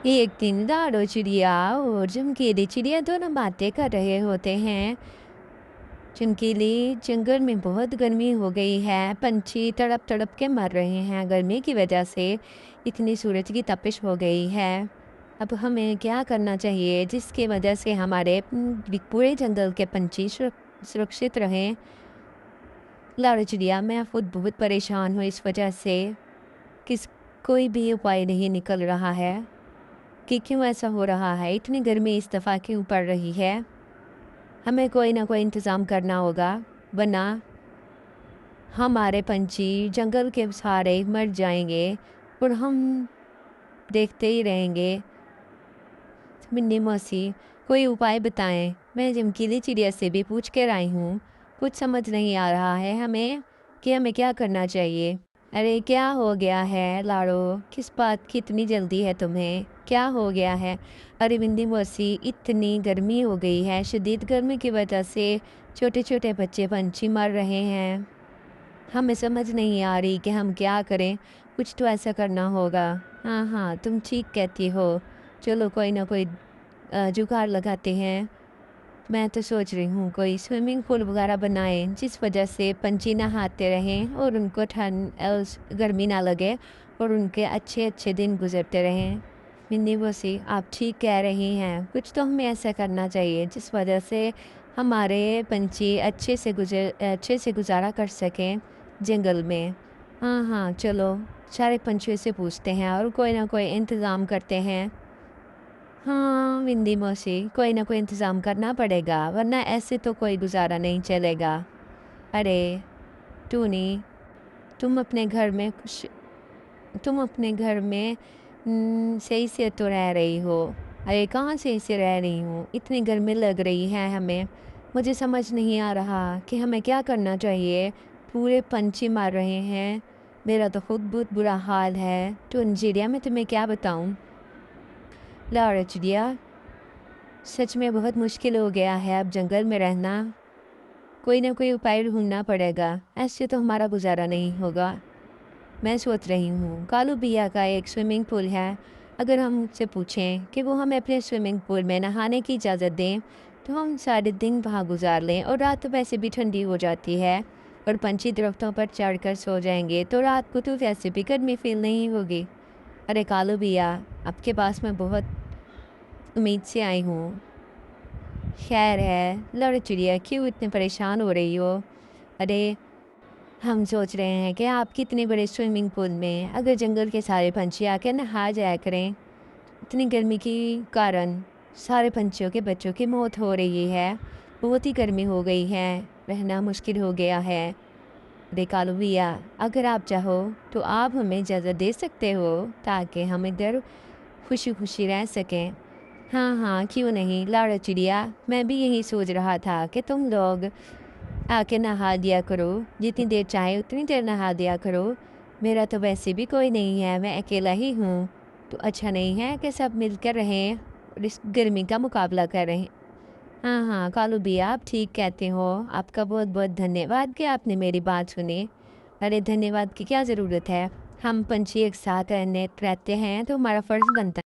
एक दिन लाडो चिड़िया और चमकीली चिड़िया दोनों बातें कर रहे होते हैं। चमकीली, जंगल में बहुत गर्मी हो गई है, पंछी तड़प तड़प के मर रहे हैं गर्मी की वजह से। इतनी सूरज की तपिश हो गई है। अब हमें क्या करना चाहिए जिसकी वजह से हमारे पूरे जंगल के पंछी सुरक्षित रहें। लाडो चिड़िया, मैं खुद बहुत परेशान हूँ इस वजह से। किस कोई भी उपाय नहीं निकल रहा है कि क्यों ऐसा हो रहा है। इतनी गर्मी इस दफ़ा क्यों पड़ रही है। हमें कोई ना कोई इंतज़ाम करना होगा, वरना हमारे पंछी जंगल के सारे मर जाएंगे और हम देखते ही रहेंगे। मिन्नी मौसी, कोई उपाय बताएं। मैं चमकीली चिड़िया से भी पूछ कर आई हूँ, कुछ समझ नहीं आ रहा है हमें कि हमें क्या करना चाहिए। अरे क्या हो गया है लाडो, किस बात की इतनी जल्दी है तुम्हें, क्या हो गया है। अरे बिंदी मौसी, इतनी गर्मी हो गई है, शदीद गर्मी की वजह से छोटे छोटे बच्चे पंछी मर रहे हैं। हमें समझ नहीं आ रही कि हम क्या करें, कुछ तो ऐसा करना होगा। हाँ हाँ, तुम ठीक कहती हो। चलो कोई ना कोई जुगाड़ लगाते हैं। मैं तो सोच रही हूँ कोई स्विमिंग पूल वगैरह बनाएं जिस वजह से पंछी नहाते रहें और उनको गर्मी ना लगे और उनके अच्छे अच्छे दिन गुजरते रहें। मिन्नी वसी, आप ठीक कह रही हैं, कुछ तो हमें ऐसा करना चाहिए जिस वजह से हमारे पंछी अच्छे से गुजारा कर सकें जंगल में। हाँ हाँ, चलो सारे पंछियों से पूछते हैं और कोई ना कोई इंतज़ाम करते हैं। हाँ विंदी मौसी, कोई ना कोई इंतज़ाम करना पड़ेगा, वरना ऐसे तो कोई गुजारा नहीं चलेगा। अरे टूनी, तुम अपने घर में कुछ तुम अपने घर में सही से तो रह रही हो। अरे कहाँ सही से रह रही हूँ, इतनी गर्मी लग रही है हमें। मुझे समझ नहीं आ रहा कि हमें क्या करना चाहिए। पूरे पंछी मार रहे हैं, मेरा तो खुद बहुत बुरा हाल है। टून चिड़िया, मैं तुम्हें क्या बताऊँ। लाडो चिड़िया, सच में बहुत मुश्किल हो गया है अब जंगल में रहना। कोई ना कोई उपाय ढूंढना पड़ेगा, ऐसे तो हमारा गुजारा नहीं होगा। मैं सोच रही हूँ कालू भैया का एक स्विमिंग पूल है, अगर हम उनसे पूछें कि वो हमें अपने स्विमिंग पूल में नहाने की इजाज़त दें तो हम सारे दिन वहाँ गुजार लें। और रात तो वैसे भी ठंडी हो जाती है और पंछी दरख्तों पर चढ़कर सो जाएंगे, तो रात को तो वैसे भी गर्मी फील नहीं होगी। अरे कालू भैया, आपके पास मैं बहुत उम्मीद से आई हूँ। खैर है, लड़ चिड़िया, क्यों इतने परेशान हो रही हो। अरे हम सोच रहे हैं कि आप कितने बड़े स्विमिंग पूल में अगर जंगल के सारे पंछी आकर नहा जाया करें। इतनी गर्मी के कारण सारे पंछियों के बच्चों की मौत हो रही है। बहुत ही गर्मी हो गई है, रहना मुश्किल हो गया है। अरे कालू भैया, अगर आप चाहो तो आप हमें इजाज़त दे सकते हो ताकि हम इधर खुशी खुशी रह सकें। हाँ हाँ, क्यों नहीं लाडो चिड़िया, मैं भी यही सोच रहा था कि तुम लोग आके नहा दिया करो, जितनी देर चाहे उतनी देर नहा दिया करो। मेरा तो वैसे भी कोई नहीं है, मैं अकेला ही हूँ, तो अच्छा नहीं है कि सब मिलकर रहें और इस गर्मी का मुकाबला करें। हाँ हाँ कालू भैया, आप ठीक कहते हो। आपका बहुत बहुत धन्यवाद कि आपने मेरी बात सुनी। अरे धन्यवाद की क्या ज़रूरत है, हम पंछी एक साथ रहते हैं तो हमारा फ़र्ज़ बनता है